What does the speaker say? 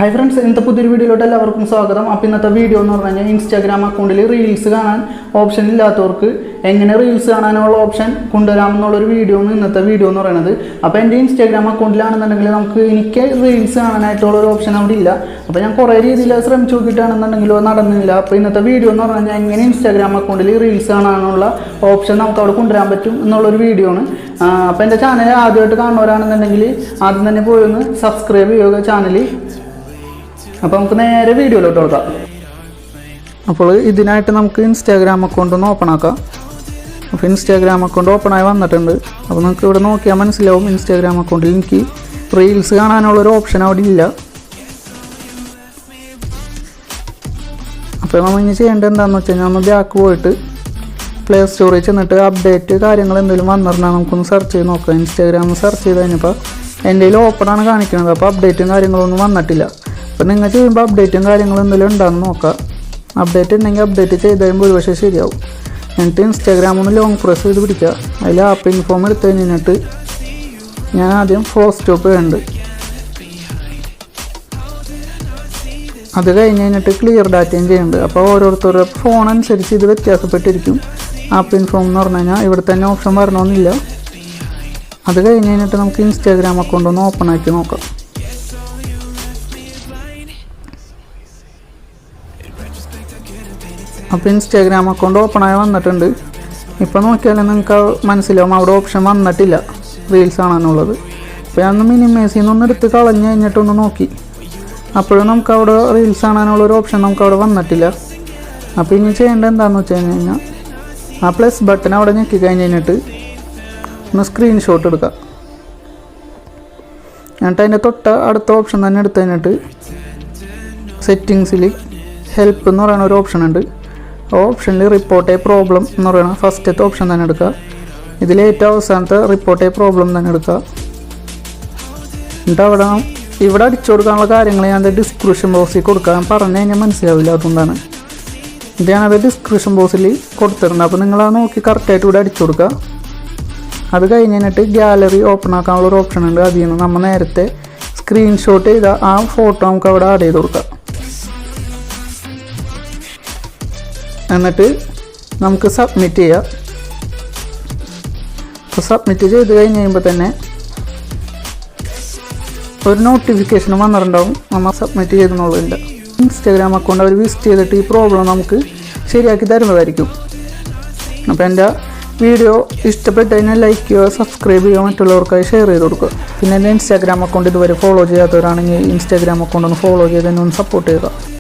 Hi friends, in the പുതിയൊരു വീഡിയോയിലോട്ട് എല്ലാവർക്കും സ്വാഗതം. അപ്പോൾ ഇന്നത്തെ വീഡിയോ എന്ന് പറഞ്ഞാൽ ഇൻസ്റ്റാഗ്രാം അക്കൗണ്ടിൽ റീൽസ് കാണാൻ ഓപ്ഷൻ ഇല്ലാത്തവർക്ക് എങ്ങനെ റീൽസ് കാണാനുള്ള ഓപ്ഷൻ കൊണ്ടുവരാമെന്നുള്ളൊരു വീഡിയോ ആണ് ഇന്നത്തെ വീഡിയോ എന്ന് പറയുന്നത്. അപ്പോൾ എൻ്റെ ഇൻസ്റ്റാഗ്രാം അക്കൗണ്ടിലാണെന്നുണ്ടെങ്കിൽ എനിക്ക് റീൽസ് കാണാനായിട്ടുള്ളൊരു ഓപ്ഷൻ അവിടെ ഇല്ല. അപ്പോൾ ഞാൻ കുറേ രീതിയിൽ ശ്രമിച്ചു നോക്കിയിട്ടാണെന്നുണ്ടെങ്കിലും അത് നടന്നില്ല. അപ്പോൾ ഇന്നത്തെ വീഡിയോ എന്ന് പറഞ്ഞാൽ എങ്ങനെ ഇൻസ്റ്റാഗ്രാം അക്കൗണ്ടിൽ റീൽസ് കാണാനുള്ള ഓപ്ഷൻ നമുക്ക് അവിടെ കൊണ്ടുവരാൻ പറ്റും എന്നുള്ളൊരു വീഡിയോ ആണ്. അപ്പോൾ എൻ്റെ ചാനൽ ആദ്യമായിട്ട് കാണുന്നവരാണെന്നുണ്ടെങ്കിൽ ആദ്യം തന്നെ പോയി ഒന്ന് സബ്സ്ക്രൈബ് ചെയ്യുക ചാനൽ. അപ്പോൾ നമുക്ക് നേരെ വീഡിയോയിലോട്ട് കൊടുക്കാം. അപ്പോൾ ഇതിനായിട്ട് നമുക്ക് ഇൻസ്റ്റാഗ്രാം അക്കൗണ്ട് ഒന്ന് ഓപ്പൺ ആക്കാം. അപ്പോൾ ഇൻസ്റ്റാഗ്രാം അക്കൗണ്ട് ഓപ്പണായി വന്നിട്ടുണ്ട്. അപ്പോൾ നമുക്ക് ഇവിടെ നോക്കിയാൽ മനസ്സിലാവും ഇൻസ്റ്റാഗ്രാം അക്കൗണ്ടിൽ എനിക്ക് റീൽസ് കാണാനുള്ളൊരു ഓപ്ഷൻ അവിടെ ഇല്ല. അപ്പോൾ നമ്മൾ ഇനി ചെയ്യേണ്ടത് എന്താണെന്ന് വെച്ച് കഴിഞ്ഞാൽ നമ്മൾ ബാക്ക് പോയിട്ട് പ്ലേ സ്റ്റോറിൽ ചെന്നിട്ട് അപ്ഡേറ്റ് കാര്യങ്ങൾ എന്തെങ്കിലും വന്നിരുന്നാൽ നമുക്കൊന്ന് സെർച്ച് ചെയ്ത് നോക്കാം. ഇൻസ്റ്റാഗ്രാമിൽ സെർച്ച് ചെയ്ത് കഴിഞ്ഞപ്പോൾ എൻ്റെ കയ്യിൽ ഓപ്പണാണ് കാണിക്കുന്നത്. അപ്പോൾ അപ്ഡേറ്റും കാര്യങ്ങളൊന്നും വന്നിട്ടില്ല. അപ്പോൾ നിങ്ങൾ ചെയ്യുമ്പോൾ അപ്ഡേറ്റും കാര്യങ്ങളും എന്തെങ്കിലും ഉണ്ടാകുന്ന നോക്കാം. അപ്ഡേറ്റ് ഉണ്ടെങ്കിൽ അപ്ഡേറ്റ് ചെയ്ത് കഴിയുമ്പോൾ ഒരു പക്ഷേ ശരിയാവും. എന്നിട്ട് ഇൻസ്റ്റാഗ്രാം ഒന്ന് ലോങ് പ്രസ് ചെയ്ത് പിടിക്കുക. അതിൽ ആപ്പ് ഇൻഫോം എടുത്ത് കഴിഞ്ഞിട്ട് ഞാൻ ആദ്യം ഫോർ സ്റ്റോപ്പ് ചെയ്യുന്നുണ്ട്. അത് കഴിഞ്ഞ് കഴിഞ്ഞിട്ട് ക്ലിയർ ഡാറ്റയും ചെയ്യുന്നുണ്ട്. അപ്പോൾ ഓരോരുത്തരുടെ ഫോൺ അനുസരിച്ച് ഇത് വ്യത്യാസപ്പെട്ടിരിക്കും. ആപ്പ് ഇൻഫോം എന്ന് പറഞ്ഞു കഴിഞ്ഞാൽ ഇവിടെ തന്നെ ഓപ്ഷൻ വരണമെന്നില്ല. അത് കഴിഞ്ഞ് കഴിഞ്ഞിട്ട് നമുക്ക് ഇൻസ്റ്റാഗ്രാം അക്കൗണ്ട് ഒന്ന് ഓപ്പൺ ആക്കി നോക്കാം. അപ്പോൾ ഇൻസ്റ്റാഗ്രാം അക്കൗണ്ട് ഓപ്പണായി വന്നിട്ടുണ്ട്. ഇപ്പോൾ നോക്കിയാൽ നിങ്ങൾക്ക് മനസ്സിലാവും അവിടെ ഓപ്ഷൻ വന്നിട്ടില്ല റീൽസ് കാണാനുള്ളത്. അപ്പോൾ ഞാൻ മിനിമൈസിൽ നിന്നൊന്ന് എടുത്ത് കളഞ്ഞ് കഴിഞ്ഞിട്ടൊന്ന് നോക്കി. അപ്പോഴും നമുക്ക് അവിടെ റീൽസ് കാണാനുള്ളൊരു ഓപ്ഷൻ നമുക്ക് അവിടെ വന്നിട്ടില്ല. അപ്പോൾ ഇനി ചെയ്യേണ്ടത് എന്താണെന്ന് വെച്ച് കഴിഞ്ഞാൽ ആ പ്ലസ് ബട്ടൺ അവിടെ ഞെക്കി കഴിഞ്ഞ് കഴിഞ്ഞിട്ട് ഒന്ന് സ്ക്രീൻഷോട്ട് എടുക്കുക. എന്നിട്ട് അതിൻ്റെ അടുത്ത ഓപ്ഷൻ തന്നെ എടുത്ത് കഴിഞ്ഞിട്ട് സെറ്റിങ്സിൽ ഹെൽപ്പ് എന്ന് പറയുന്ന ഒരു ഓപ്ഷൻ ഉണ്ട്. ആ ഓപ്ഷനിൽ റിപ്പോർട്ട് എ പ്രോബ്ലം എന്ന് പറയുന്ന ഫസ്റ്റത്തെ ഓപ്ഷൻ തന്നെ എടുക്കുക. ഇതിൽ ഏറ്റവും അവസാനത്തെ റിപ്പോർട്ട് എ പ്രോബ്ലം തന്നെ എടുക്കുക. എന്നിട്ട് ഇവിടെ അടിച്ചു കൊടുക്കാനുള്ള കാര്യങ്ങൾ ഞാൻ ഡിസ്ക്രിപ്ഷൻ ബോക്സിൽ കൊടുക്കാൻ പറഞ്ഞു കഴിഞ്ഞാൽ മനസ്സിലാവില്ല. അതുകൊണ്ടാണ് ഇത് ഞാനത് ഡിസ്ക്രിപ്ഷൻ ബോക്സിൽ കൊടുത്തിട്ടുണ്ട്. അപ്പോൾ നിങ്ങളത് നോക്കി കറക്റ്റായിട്ട് ഇവിടെ അടിച്ചു കൊടുക്കുക. അത് കഴിഞ്ഞ് കഴിഞ്ഞിട്ട് ഗാലറി ഓപ്പൺ ആക്കാനുള്ളൊരു ഓപ്ഷൻ ഉണ്ട്. അതിൽ നിന്ന് നമ്മൾ നേരത്തെ സ്ക്രീൻഷോട്ട് ചെയ്ത ആ ഫോട്ടോ നമുക്ക് അവിടെ ആഡ് ചെയ്ത് കൊടുക്കാം. എന്നിട്ട് നമുക്ക് സബ്മിറ്റ് ചെയ്യാം. അപ്പോൾ സബ്മിറ്റ് ചെയ്ത് കഴിഞ്ഞ് കഴിയുമ്പോൾ തന്നെ ഒരു നോട്ടിഫിക്കേഷൻ വന്നിട്ടുണ്ടാവും നമ്മൾ സബ്മിറ്റ് ചെയ്തെന്നുള്ളതില്ല. ഇൻസ്റ്റാഗ്രാം അക്കൗണ്ട് അവർ വിസിറ്റ് ചെയ്തിട്ട് ഈ പ്രോബ്ലം നമുക്ക് ശരിയാക്കി തരുന്നതായിരിക്കും. അപ്പോൾ എൻ്റെ വീഡിയോ ഇഷ്ടപ്പെട്ട് കഴിഞ്ഞാൽ ലൈക്ക് ചെയ്യുക, സബ്സ്ക്രൈബ് ചെയ്യുക, മറ്റുള്ളവർക്കായി ഷെയർ ചെയ്ത് കൊടുക്കുക. പിന്നെ എൻ്റെ ഇൻസ്റ്റാഗ്രാം അക്കൗണ്ട് ഇതുവരെ ഫോളോ ചെയ്യാത്തവരാണെങ്കിൽ ഇൻസ്റ്റാഗ്രാം അക്കൗണ്ട് ഒന്ന് ഫോളോ ചെയ്ത് എന്നെ ഒന്ന് സപ്പോർട്ട് ചെയ്യുക.